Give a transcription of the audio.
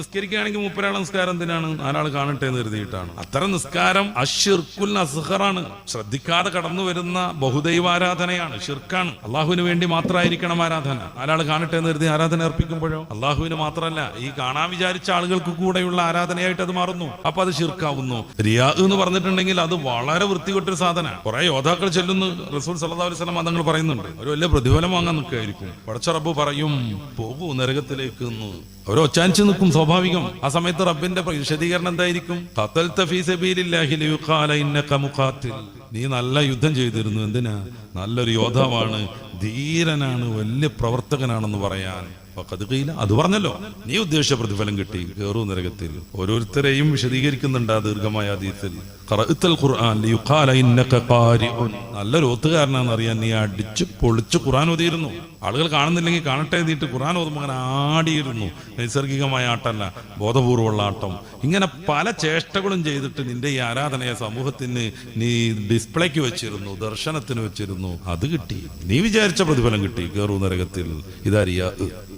നിസ്കരിക്കുകയാണെങ്കിൽ 30 നിസ്കാരം എന്തിനാണ്? 4 കാണട്ടെ എന്ന് കരുതിയിട്ടാണ്. അത്തരം നിസ്കാരം അശ്ശിർക്കുൽ അസ്ഗറാണ്. ശ്രദ്ധിക്കാതെ കടന്നു വരുന്ന ബഹുദൈവാരാധനയാണ്, ഷിർക്കാണ്. അള്ളാഹുവിന് വേണ്ടി മാത്രമായിരിക്കണം ആരാധന. 4 കാണട്ടെ എന്ന് കരുതി ആരാധന അർപ്പിക്കുമ്പോഴോ അള്ളാഹുവിന് മാത്രമല്ല, ഈ കാണാൻ വിചാരിച്ച ആളുകൾക്ക് കൂടെയുള്ള ആരാധനയായിട്ട് അത് മാറുന്നു. അപ്പൊ അത് ഷിർക്കാവുന്നു. റിയാ എന്ന് പറഞ്ഞിട്ടുണ്ടെങ്കിൽ അത് വളരെ വൃത്തികെട്ടൊരു സാധന. കുറെ യോദ്ധാക്കൾ ചെല്ലുന്നു, റസൂൽ സല്ലല്ലാഹു അലൈഹി വസല്ലം തങ്ങൾ പറയുന്നുണ്ട്, ഒരു വലിയ പ്രതിഫലം വാങ്ങാൻ നിൽക്കുകയായിരിക്കും. പടച്ച റബ്ബ് പറയും, പോകൂ നരകത്തിലേക്ക് എന്ന്. അവർ ഒച്ചാനിച്ച് നിൽക്കും, സ്വാഭാവികം. ആ സമയത്ത് റബ്ബിന്റെ വിശദീകരണം എന്തായിരിക്കും? നീ നല്ല യുദ്ധം ചെയ്തിരുന്നു. എന്തിനാ? നല്ലൊരു യോദ്ധാവാണ്, ധീരനാണ്, വലിയ പ്രവർത്തകനാണെന്ന് പറയാൻ. അത് പറഞ്ഞല്ലോ, നീ ഉദ്ദേശിച്ച പ്രതിഫലം കിട്ടി, കേറൂ നരകത്തിൽ. ഓരോരുത്തരെയും വിശദീകരിക്കുന്നുണ്ട് ആ ദീർഘമായ ഹദീസിൽ. നല്ലൊരു ഓത്തുകാരനാണെന്ന് അറിയാൻ നീ അടിച്ച് പൊളിച്ച് ഖുർആൻ ഓതിയിരുന്നു. ആളുകൾ കാണുന്നില്ലെങ്കിൽ കാണട്ടെ എഴുതിയിട്ട് ഖുർആൻ ഓതുമ്പോൾ അങ്ങനെ ആടിയിരുന്നു. നൈസർഗികമായ ആട്ടമല്ല, ബോധപൂർവമുള്ള ആട്ടം. ഇങ്ങനെ പല ചേഷ്ടകളും ചെയ്തിട്ട് നിന്റെ ഈ ആരാധനയെ സമൂഹത്തിന് നീ ഡിസ്പ്ലേക്ക് വെച്ചിരുന്നു, ദർശനത്തിന് വെച്ചിരുന്നു. അത് കിട്ടി, നീ വിചാരിച്ച പ്രതിഫലം കിട്ടി, കേറൂ നരകത്തിൽ. ഇതറിയാ.